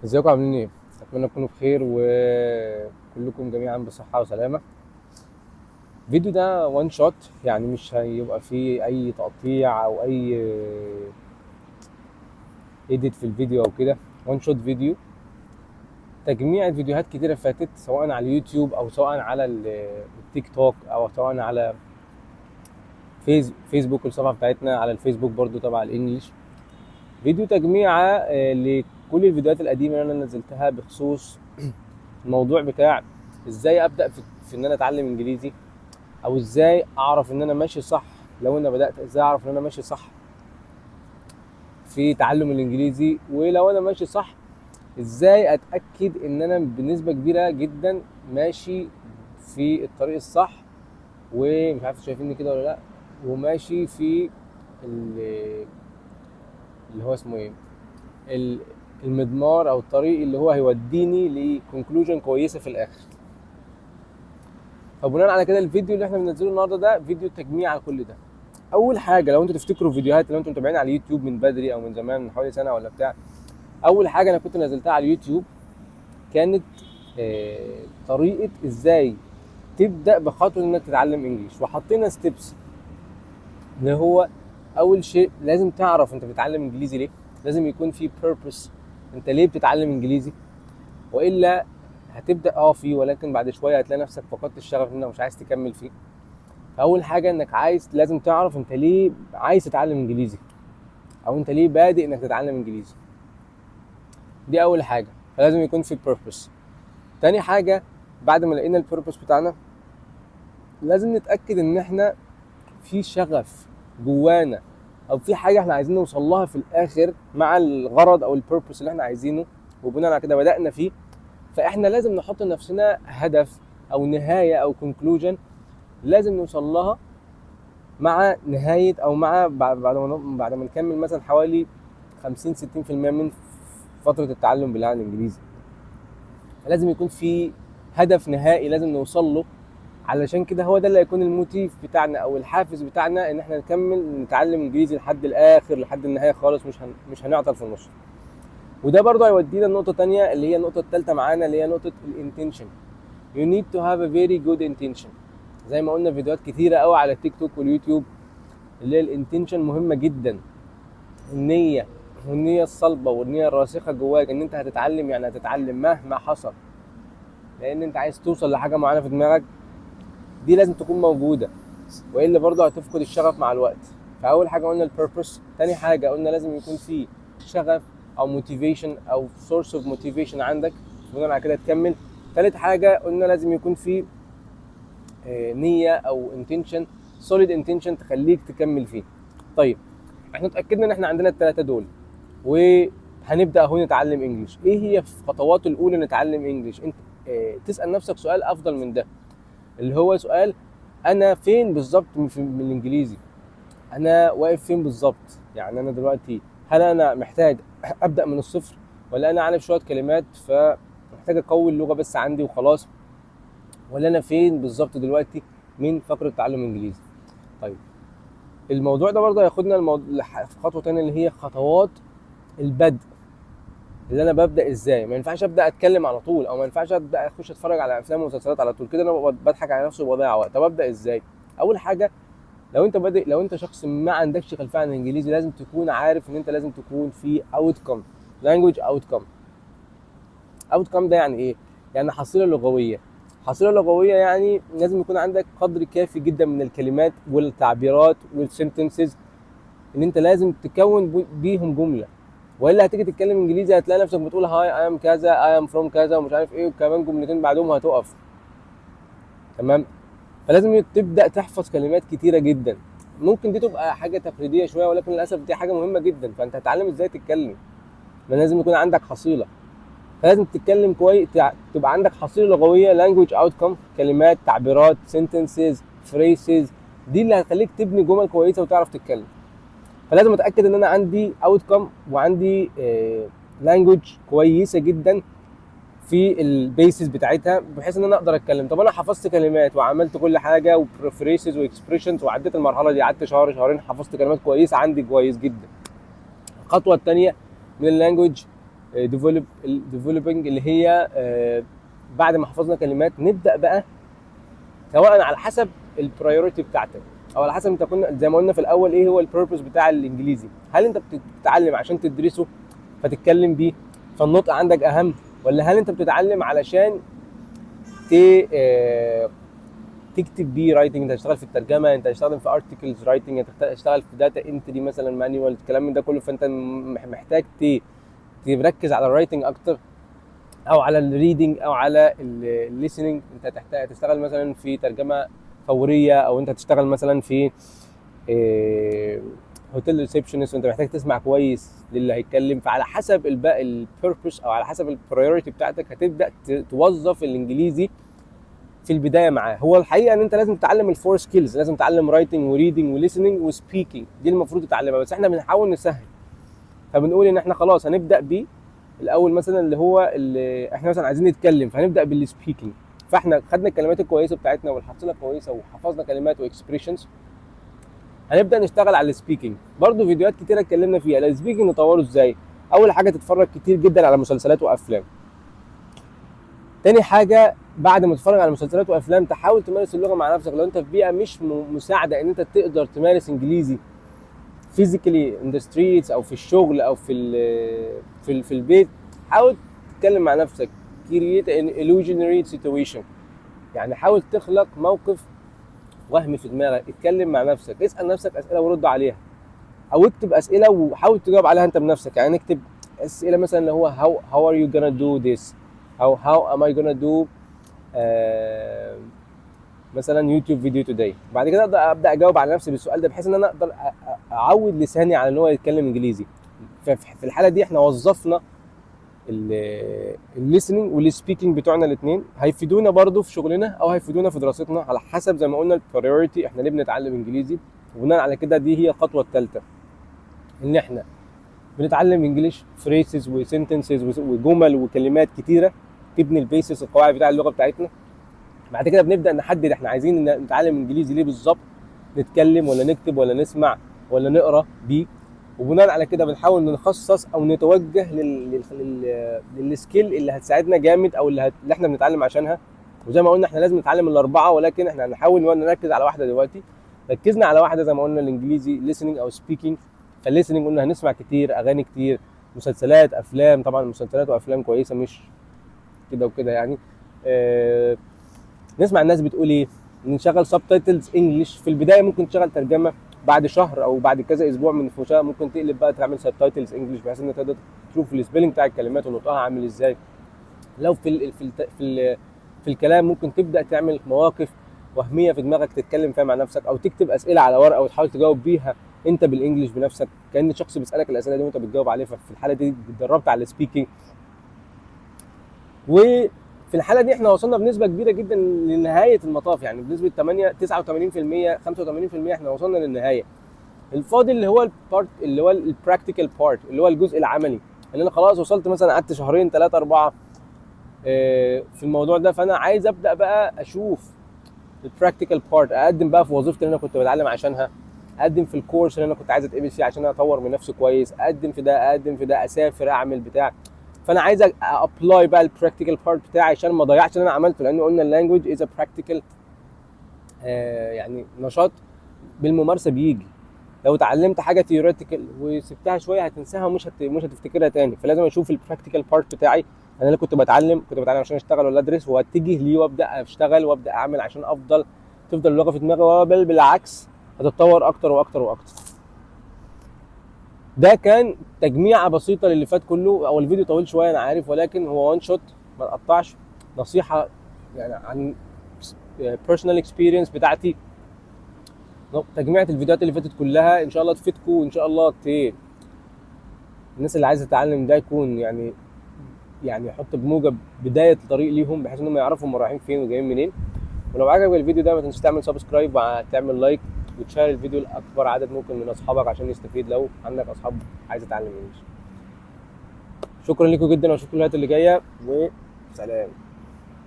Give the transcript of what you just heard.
ازيكم عاملين ايه؟ اتمنى تكونوا بخير وكلكم جميعا بصحة وسلامة. الفيديو ده وان شوت، يعني مش هيبقى فيه اي تقطيع او اي ايديت في الفيديو او كده. وان شوت فيديو تجميع فيديوهات كتيرة فاتت، سواء على اليوتيوب او سواء على التيك توك او سواء على فيسبوك، الصفحة بتاعتنا على الفيسبوك برضو تبع الانجليش. فيديو تجميع لكل الفيديوهات القديمة اللي انا نزلتها بخصوص الموضوع بتاع ازاي ابدا في ان انا اتعلم انجليزي، او ازاي اعرف ان انا ماشي صح. لو انا بدات ازاي اعرف ان انا ماشي صح في تعلم الانجليزي، ولو انا ماشي صح ازاي اتاكد ان انا بنسبه كبيره جدا ماشي في الطريق الصح. ومش عارف شايفيني كده ولا لا، وماشي في ال- اللي هو اسمه ايه، ال- المضمار او الطريق اللي هو هيوديني لكونكلوجن كويسه في الاخر. فبناء على كده الفيديو اللي احنا بننزله النهارده ده فيديو تجميع على كل ده. اول حاجه، لو انتوا تفتكروا فيديوهات، لو انتوا متابعين على اليوتيوب من بدري او من زمان من حوالي سنه ولا بتاع، اول حاجه انا كنت نزلتها على اليوتيوب كانت طريقه ازاي تبدا بخطوه انك تتعلم انجليش، وحطينا ستيبس اللي هو اول شيء لازم تعرف انت بتتعلم انجليزي ليه. لازم يكون في purpose، انت ليه بتتعلم انجليزي، والا هتبدا فيه ولكن بعد شويه هتلاقي نفسك فقدت الشغف انك مش عايز تكمل فيه. فاول حاجه انك لازم تعرف انت ليه عايز تتعلم انجليزي، او انت ليه بادئ انك تتعلم انجليزي. دي اول حاجه، فلازم يكون في purpose. تاني حاجه، بعد ما لقينا البيربس بتاعنا لازم نتاكد ان احنا في شغف جوانا، او في حاجه احنا عايزين نوصل لها في الاخر مع الغرض او البيربس اللي احنا عايزينه، وبناء على كده بدانا فيه. فاحنا لازم نحط لنفسنا هدف او نهايه او conclusion لازم نوصل لها مع نهايه، او مع بعد ما نكمل مثلا حوالي 50 60% من فتره التعلم باللغه الانجليزي. لازم يكون في هدف نهائي لازم نوصل له، علشان كده هو ده اللي هيكون الموتيف بتاعنا او الحافز بتاعنا ان احنا نكمل نتعلم انجليزي لحد الاخر، لحد النهايه خالص. مش هنعطل في النص. وده برضه هيودينا لنقطه تانية، اللي هي النقطه الثالثه معانا، اللي هي نقطه الانتنشن. you need to have a very good intention. زي ما قلنا في فيديوهات كتيره قوي على التيك توك واليوتيوب، اللي هي الانتنشن مهمه جدا. النيه، والنيه الصلبه والنيه الراسخه جواك ان انت هتتعلم، يعني هتتعلم مهما حصل، لان انت عايز توصل لحاجه معينه في دماغك. دي لازم تكون موجوده، والا برضه هتفقد الشغف مع الوقت. فاول حاجه قلنا البيربس، تاني حاجه قلنا لازم يكون في شغف او موتيفيشن او سورس اوف موتيفيشن عندك، بناء على كده تكمل. تالت حاجه قلنا لازم يكون في نيه او انتنشن، سوليد انتنشن تخليك تكمل فيه. طيب، احنا اتاكدنا ان احنا عندنا الثلاثه دول، وهنبدا اهو نتعلم انجليش. ايه هي الخطوات الاولى نتعلم انجليش؟ انت تسال نفسك سؤال افضل من ده، اللي هو سؤال انا فين بالظبط من الانجليزي، انا واقف فين بالظبط. يعني انا دلوقتي هل انا محتاج ابدا من الصفر، ولا انا عارف شويه كلمات فمحتاج اقوي اللغه بس عندي وخلاص، ولا انا فين بالظبط دلوقتي من فقره تعلم الانجليزي. طيب، الموضوع ده برضه هياخدنا خطوه تانية، اللي هي خطوات البدء. اللي انا ببدا ازاي؟ ما ينفعش ابدا اتكلم على طول، او ما ينفعش ابدا اخش اتفرج على افلام ومسلسلات على طول كده، انا بضحك على نفسي وبضيع وقت. طب ابدا ازاي؟ اول حاجه، لو انت بادئ، لو انت شخص ما عندكش خلفيه عن الانجليزي، لازم تكون عارف ان انت لازم تكون في اوتكم، لانجويج اوتكم. اوتكم ده يعني ايه؟ يعني حصيله لغويه. حصيله لغويه يعني لازم يكون عندك قدر كافي جدا من الكلمات والتعبيرات والسنتنسز، ان انت لازم تكون بيهم جمله. والا هتيجي تتكلم انجليزي هتلاقي نفسك بتقول هاي اي ام كذا، اي ام فروم كذا، ومش عارف ايه، وكمان جملتين بعدهم هتقف. تمام؟ فلازم تبدا تحفظ كلمات كتيره جدا. ممكن دي تبقى حاجه تقليديه شويه، ولكن للاسف دي حاجه مهمه جدا. فانت هتتعلم ازاي تتكلم، ما لازم يكون عندك حصيله. فلازم تتكلم كويس، تبقى عندك حصيله لغويه، language outcome، كلمات، تعبيرات، sentences، phrases. دي اللي هتخليك تبني جمل كويسه وتعرف تتكلم. فلازم اتاكد ان انا عندي outcome وعندي language كويسه جدا في البيسز بتاعتها، بحيث ان انا اقدر اتكلم. طب انا حفظت كلمات وعملت كل حاجه وفريسز واكسبريشنز وعديت المرحله دي، قعدت شهر شهرين حفظت كلمات كويسه عندي كويس جدا. الخطوه الثانيه من اللانجوج ديفلوبينج اللي هي بعد ما حفظنا كلمات نبدا بقى سواء على حسب البرايورتي بتاعتك او على حسب انت كنا زي ما قلنا في الاول ايه هو البيربز بتاع الانجليزي. هل انت بتتعلم عشان تدرسه فتتكلم بيه فالنطق عندك اهم، ولا هل انت بتتعلم علشان تكتب بيه رايتنج؟ انت هتشتغل في الترجمه، انت هتشتغل في ارتكلز رايتنج، انت هتشتغل في داتا انتري مثلا مانيوال، الكلام من ده كله. فانت محتاج تركز على الرايتنج اكتر او على الريدنج او على الليسننج. انت هتشتغل مثلا في ترجمه فوريه، او انت هتشتغل مثلا في هوتيل ريسبشنست وانت محتاج تسمع كويس للي هيتكلم. فعلى حسب البيربس او على حسب البرايورتي بتاعتك هتبدا توظف الانجليزي في البدايه معاه. هو الحقيقه ان انت لازم تتعلم الفور سكيلز، لازم تتعلم رايتنج وريدنج وليسننج وسبيكينج، دي المفروض تتعلمها، بس احنا بنحاول نسهل. فبنقول ان احنا خلاص هنبدا بيه الاول مثلا اللي احنا مثلا عايزين نتكلم، فهنبدا بالسبيكينج. فاحنا خدنا الكلمات الكويسه بتاعتنا والحصيله كويسه وحفظنا كلمات واكسبريشنز، هنبدا نشتغل على السبيكينج. برضو فيديوهات كتيره اتكلمنا فيها السبيكينج نطوره ازاي. اول حاجه تتفرج كتير جدا على مسلسلات وافلام. تاني حاجه بعد ما تتفرج على مسلسلات وافلام تحاول تمارس اللغه مع نفسك. لو انت في بيئه مش مساعده ان انت تقدر تمارس انجليزي فيزيكالي ان ذا ستريتس او في الشغل او في البيت، حاول تتكلم مع نفسك. create an illusionary situation، يعني حاول تخلق موقف وهمي في دماغك. اتكلم مع نفسك، اسال نفسك اسئله ورد عليها، او اكتب اسئله وحاول تجاوب عليها انت بنفسك. يعني اكتب اسئله مثلا اللي هو how are you gonna do this، او how am I gonna do مثلا يوتيوب فيديو توداي. بعد كده ابدا اجاوب على نفسي بالسؤال ده بحيث ان انا اقدر اعود لساني على ان هو يتكلم انجليزي. ففي الحاله دي احنا وظفنا الليسننج والسبيكينج بتوعنا الاثنين، هيفيدونا برضو في شغلنا او هيفيدونا في دراستنا على حسب زي ما قلنا البريورتي احنا ليه بنتعلم انجليزي. وبناء على كده دي هي الخطوه الثالثه، ان احنا بنتعلم انجليش فريسز وسنتنسز وجمل وكلمات كتيره تبني البيسس القواعد بتاع اللغه بتاعتنا. بعد كده بنبدا نحدد احنا عايزين نتعلم انجليزي ليه بالظبط، نتكلم ولا نكتب ولا نسمع ولا نقرا بيه. وبناء على كده بنحاول نخصص او نتوجه للسكيل اللي هتساعدنا جامد او اللي احنا بنتعلم عشانها. وزي ما قلنا احنا لازم نتعلم الاربعه، ولكن احنا هنحاول نركز على واحده دلوقتي. ركزنا على واحده زي ما قلنا الانجليزي listening او speaking. فالlistening قلنا هنسمع كتير اغاني كتير، مسلسلات افلام، طبعا مسلسلات وافلام كويسه مش كده وكده يعني. نسمع الناس بتقول ايه، نشغل سبتايتلز انجلش في البدايه، ممكن تشغل ترجمه بعد شهر او بعد كذا اسبوع من الفوشة ممكن تقلب بقى تعمل سبتايتلز انجلش بحيث ان انت تقدر تشوف السبيلنج بتاع الكلمات ونطقها عامل ازاي. لو في الكلام ممكن تبدا تعمل مواقف وهميه في دماغك تتكلم فيها مع نفسك، او تكتب اسئله على ورقه وتحاول تجاوب بيها انت بالانجلش بنفسك كأن شخص بيسالك الاسئله دي وانت بتجاوب عليه. ففي الحاله دي اتدربت على السبيكينج. وفي الحاله دي احنا وصلنا بنسبه كبيره جدا لنهايه المطاف، يعني بنسبه 89% 85% احنا وصلنا للنهايه. الفاضل اللي هو البارت اللي هو البراكتيكال بارت اللي هو الجزء العملي، اللي انا خلاص وصلت مثلا قعدت شهرين 3 4 في الموضوع ده. فانا عايز ابدا بقى اشوف البراكتيكال بارت، اقدم بقى في وظيفتي اللي انا كنت بتعلم عشانها، اقدم في الكورس اللي انا كنت عايز اتقبل فيه عشان اطور من نفسي كويس، اقدم في ده اقدم في ده، اسافر اعمل بتاع. فانا عايز ابلاي بقى البراكتيكال بارت بتاعي عشان ما اضيعش اللي انا عملته، لان قلنا اللانجوج از براكتيكال يعني نشاط بالممارسه بيجي. لو اتعلمت حاجه ثيوريتيكال وسبتها شويه هتنساها ومش هتفتكرها تاني. فلازم اشوف البراكتيكال بارت بتاعي، انا اللي كنت بتعلم عشان اشتغل ولا ادرس، واتجه ليه وابدا اشتغل وابدا اعمل عشان تفضل اللغه في دماغي، بل بالعكس هتتطور اكتر واكتر واكتر. ده كان تجميعه بسيطه للي فات كله، او الفيديو طويل شويه انا عارف، ولكن هو وان شوت ما تقطعش، نصيحه يعني عن بيرسونال اكسبيرينس بتاعتي. تجميعة الفيديوهات اللي فاتت كلها ان شاء الله تفيدكم، وان شاء الله الناس اللي عايزه تتعلم ده يكون يعني يحط بموجب بدايه طريق ليهم بحيث انهم يعرفوا هم رايحين فين وجايين منين. ولو عجبك الفيديو ده ما تنساش تعمل سبسكرايب وتعمل لايك وتشير الفيديو لاكبر عدد ممكن من اصحابك عشان يستفيد لو عندك اصحاب عايزه تتعلم انجلش. شكرا لكم جدا واشوفكم الفيديوهات اللي جايه، وسلام.